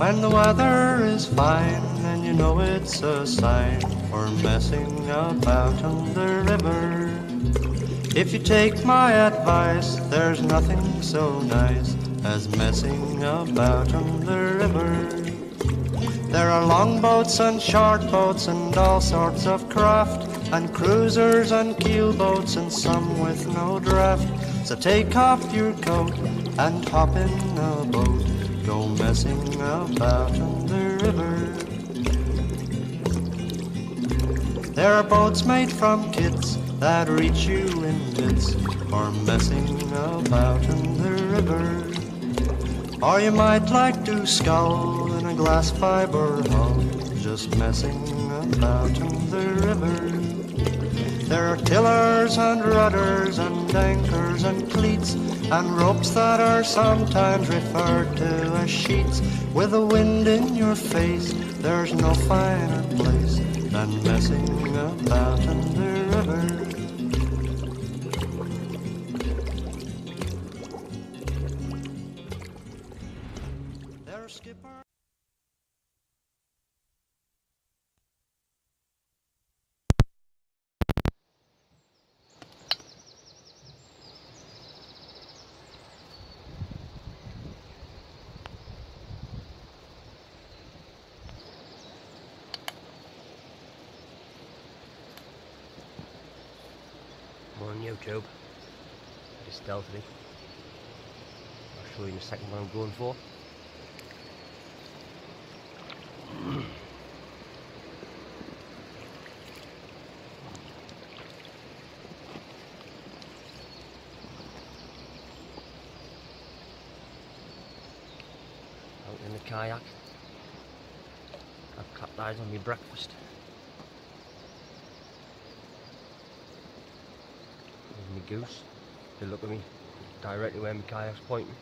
When the weather is fine and you know it's a sign for messing about on the river. If you take my advice, there's nothing so nice as messing about on the river. There are longboats and short boats and all sorts of craft, and cruisers and keelboats and some with no draft. So take off your coat and hop in a boat, go messing about on the river. There are boats made from kits that reach you in bits for messing about on the river. Or you might like to scull in a glass fiber hull, just messing about on the river. There are tillers and rudders and anchors and cleats and ropes that are sometimes referred to as sheets. With the wind in your face, there's no finer place than messing about on the river. There's skipper. On YouTube, just stealthily. I'll show you in a second what I'm going for. Out in the kayak. I've cut eyes on my breakfast. My goose, they look at me directly where my kayak's pointing.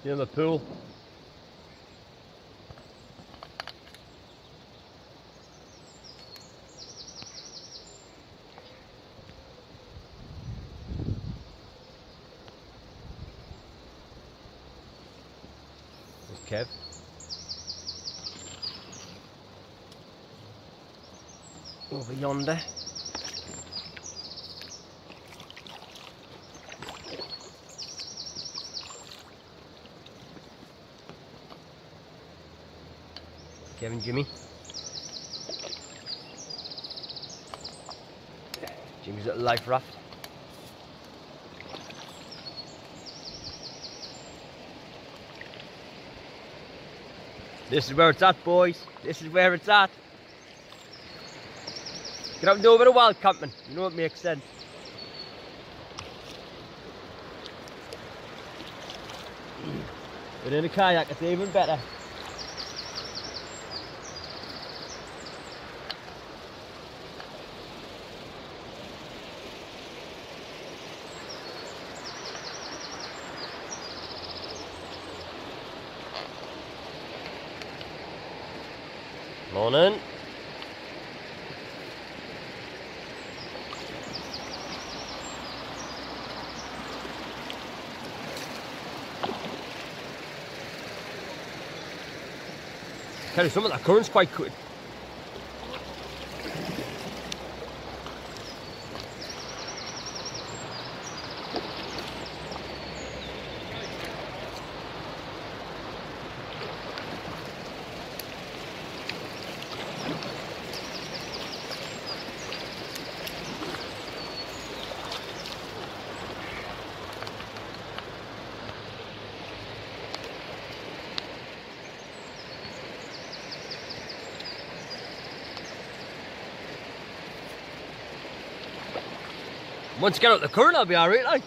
In the pool. There's Kev. Over yonder. Kevin, Jimmy. Jimmy's little life raft. This is where it's at, boys. This is where it's at. Get out and do a bit of wild camping. You know it makes sense. But in a kayak, it's even better. Morning. Tell you something, that current's quite quick. Once you get out the current, I'll be alright, like.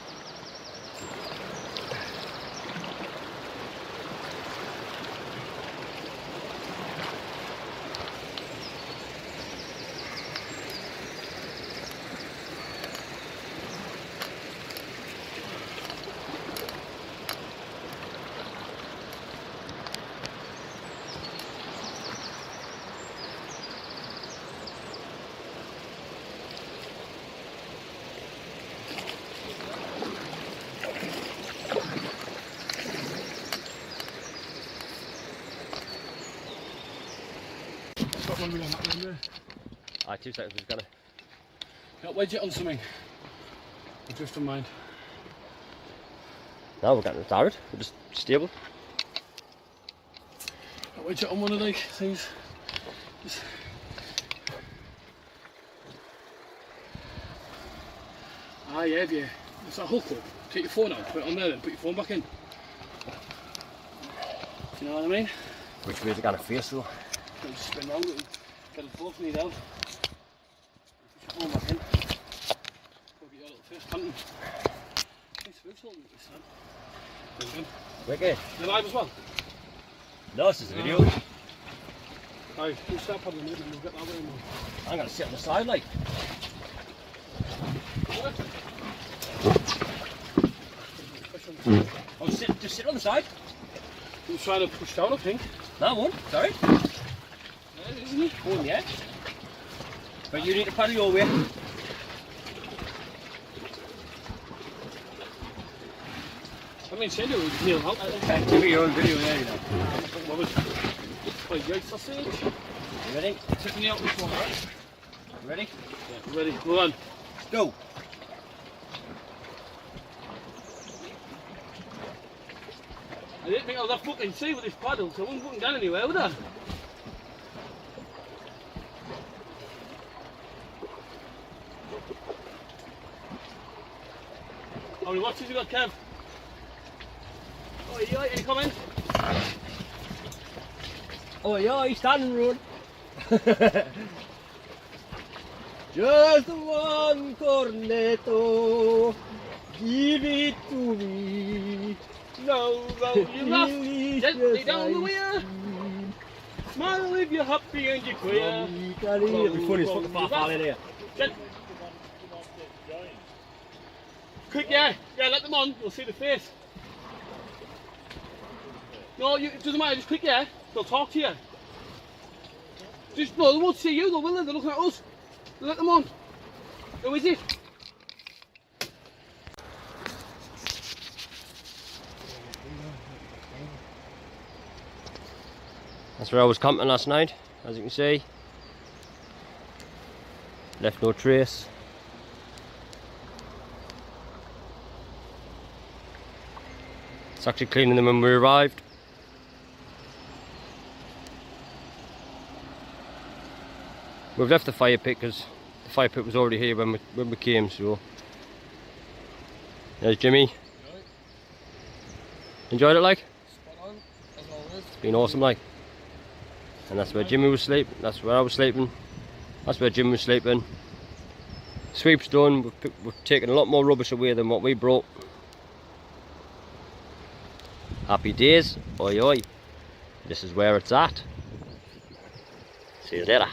Aye, 2 seconds, we've got it. Can't wedge it on something. Or drift on mine. No, we're getting retired. We're just stable. Can't wedge it on one of these things. Just... Ah, yeah, yeah. It's that hook up. Take your phone out, put it on there, then put your phone back in. Do you know what I mean? Which way is it got a face though? Just spin round it. Get it both knees out. Put your phone back in. Go get your little fish hunting. Nice fish holding this time. There we go. Wicked. You're live as well? No, this is a video. Right, we'll start paddling it and we'll get that way more. I'm gonna sit on the side like. Oh, just sit on the side. He's trying to push down, I think. No, I won't. Sorry. Yeah, isn't he? Oh, yeah. But you need to paddle your way. I mean, say it was Neil out. Give me your own video there, you know. What was it? Right, sausage. You ready? Taking you out this one, right? You ready? Yeah, ready. Go on. Go. I didn't think I was that fucking sea with this paddle, so I wasn't fucking going anywhere, would I? How many watches you got, Kev? Oh, yeah, any comments? Oh, yeah, he's standing road. Just one cornetto, give it to me. No, you laugh. Gently down the weir. Smile if you're happy and you're queer. It'll be funny as fucking far in here. Quick, yeah, let them on. You'll see the face. No, it doesn't matter. Just quick, yeah. They'll talk to you. No, they won't see you. They will. They're looking at us. Let them on. Who is it? That's where I was camping last night, as you can see. Left no trace. It's actually cleaner than when we arrived. We've left the fire pit because the fire pit was already here when we came, so. There's Jimmy. Enjoyed it, like? Spot on, as always. It's been awesome, like. And that's where Jimmy was sleeping, that's where I was sleeping, that's where Jim was sleeping. Sweep's done, we've taken a lot more rubbish away than what we brought. Happy days, oi oi. This is where it's at. See you later.